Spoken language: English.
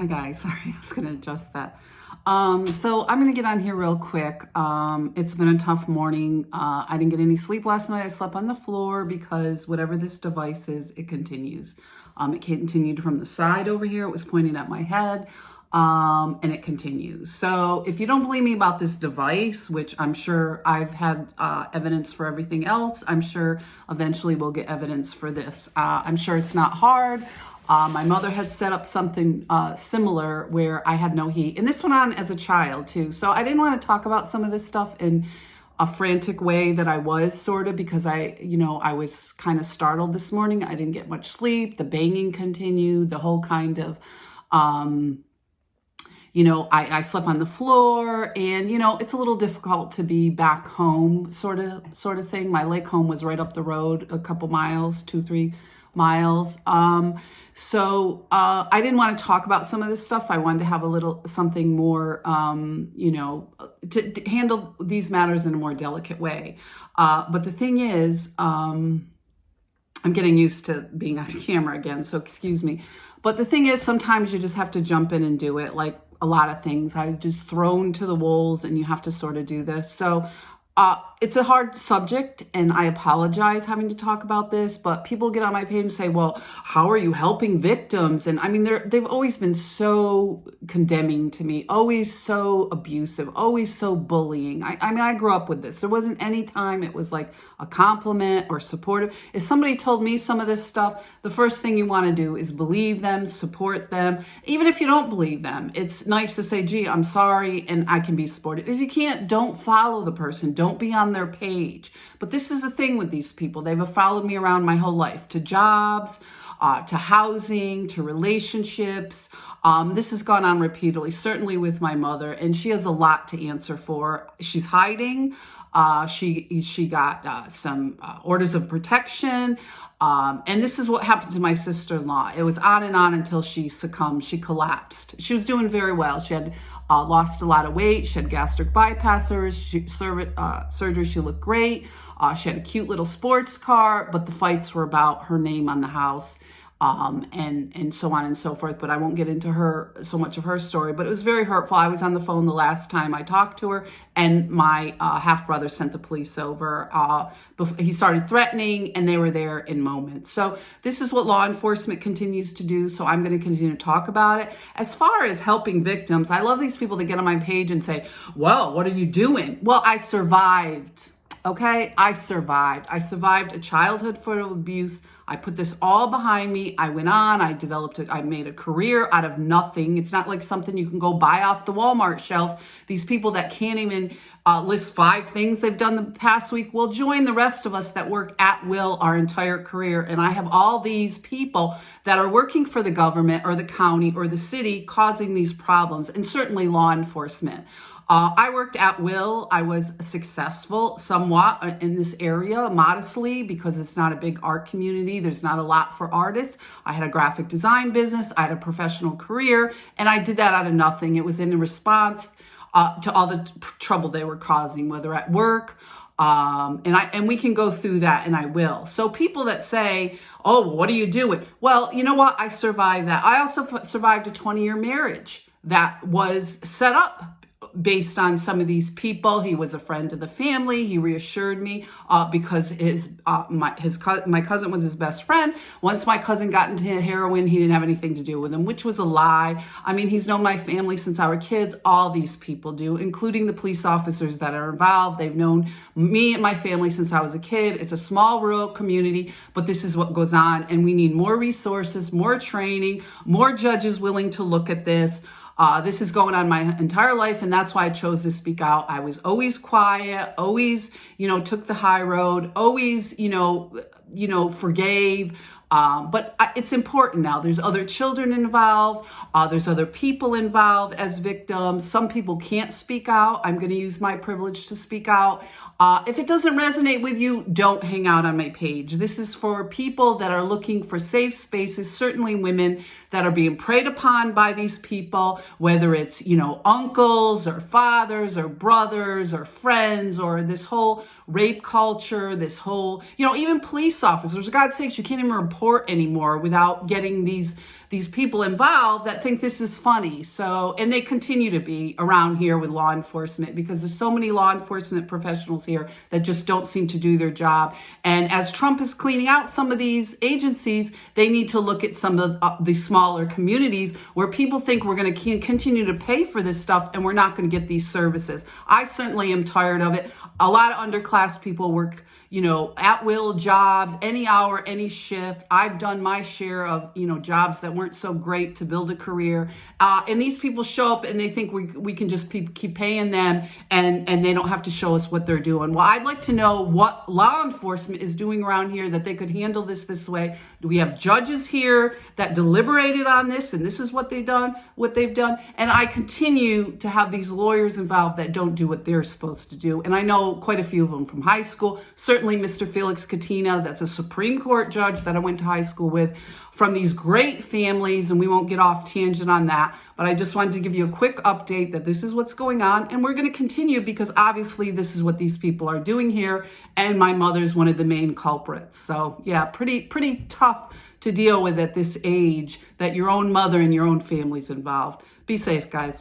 Hi guys, sorry, I was gonna adjust that. So I'm gonna get on here real quick. It's been a tough morning. I didn't get any sleep last night. I slept on the floor because whatever this device is, it continues. It continued from the side over here. It was pointing at my head, and it continues. So if you don't believe me about this device, which I'm sure I've had evidence for everything else, I'm sure eventually we'll get evidence for this. I'm sure it's not hard. My mother had set up something similar where I had no heat. And this went on as a child too. So I didn't want to talk about some of this stuff in a frantic way that I was sort of because I was kind of startled this morning. I didn't get much sleep. The banging continued, the whole kind of, I slept on the floor and, it's a little difficult to be back home sort of thing. My lake home was right up the road, a couple miles, 2-3 miles. So I didn't want to talk about some of this stuff. I wanted to have something more, to handle these matters in a more delicate way. But the thing is, I'm getting used to being on camera again, so excuse me. But the thing is, sometimes you just have to jump in and do it. Like a lot of things, I've just thrown to the wolves and you have to sort of do this. So it's a hard subject and I apologize having to talk about this, but people get on my page and say, well, how are you helping victims? And I mean, they've always been so condemning to me, always so abusive, always so bullying. I mean, I grew up with this. There wasn't any time it was like a compliment or supportive. If somebody told me some of this stuff, the first thing you want to do is believe them, support them. Even if you don't believe them, it's nice to say, gee, I'm sorry, and I can be supportive. If you can't, don't follow the person. Don't be on their page. But this is the thing with these people. They've followed me around my whole life, to jobs, to housing, to relationships. This has gone on repeatedly, certainly with my mother, and she has a lot to answer for. She's hiding. She got some orders of protection. And this is what happened to my sister-in-law. It was on and on until she succumbed. She collapsed. She was doing very well. She had lost a lot of weight. She had gastric bypass surgery. She looked great. She had a cute little sports car, but the fights were about her name on the house, and so on and so forth. But I won't get into so much of her story, but it was very hurtful. I was on the phone the last time I talked to her, and my half-brother sent the police over. He started threatening, and they were there in moments. So this is what law enforcement continues to do, so I'm going to continue to talk about it. As far as helping victims, I love these people that get on my page and say, well, what are you doing? Well, I survived. Okay, I survived. I survived a childhood full of abuse. I put this all behind me. I went on, I made a career out of nothing. It's not like something you can go buy off the Walmart shelves. These people that can't even list 5 things they've done the past week will join the rest of us that work at will our entire career. And I have all these people that are working for the government or the county or the city causing these problems, and certainly law enforcement. I worked at will. I was successful somewhat in this area, modestly, because it's not a big art community. There's not a lot for artists. I had a graphic design business. I had a professional career, and I did that out of nothing. It was in response to all the trouble they were causing, whether at work, and we can go through that, and I will. So people that say, oh, what are you doing? Well, you know what? I survived that. I also survived a 20-year marriage that was set up based on some of these people. He was a friend of the family. He reassured me because my cousin was his best friend. Once my cousin got into heroin, he didn't have anything to do with him, which was a lie. I mean, he's known my family since I was kids. All these people do, including the police officers that are involved. They've known me and my family since I was a kid. It's a small rural community, but this is what goes on. And we need more resources, more training, more judges willing to look at this. This is going on my entire life, and that's why I chose to speak out. I was always quiet, always, took the high road, always, forgave. But it's important now. There's other children involved. There's other people involved as victims. Some people can't speak out. I'm going to use my privilege to speak out. If it doesn't resonate with you, don't hang out on my page. This is for people that are looking for safe spaces, certainly women that are being preyed upon by these people, whether it's, uncles or fathers or brothers or friends or this whole rape culture, this whole, even police officers, for God's sakes, you can't even report anymore without getting these people involved that think this is funny. So, and they continue to be around here with law enforcement because there's so many law enforcement professionals here that just don't seem to do their job. And as Trump is cleaning out some of these agencies, they need to look at some of the smaller communities where people think we're going to continue to pay for this stuff and we're not going to get these services. I certainly am tired of it. A lot of underclass people work, at will jobs, any hour, any shift. I've done my share of, jobs that weren't so great to build a career. And these people show up and they think we can just keep paying them and they don't have to show us what they're doing. Well, I'd like to know what law enforcement is doing around here that they could handle this way. Do we have judges here that deliberated on this and this is what they've done? And I continue to have these lawyers involved that don't do what they're supposed to do. And I know quite a few of them from high school. Certainly Mr. Felix Katina, that's a Supreme Court judge that I went to high school with, from these great families, and we won't get off tangent on that. But I just wanted to give you a quick update that this is what's going on, and we're going to continue because obviously this is what these people are doing here, and my mother's one of the main culprits. So yeah, pretty tough to deal with at this age that your own mother and your own family's involved. Be safe, guys.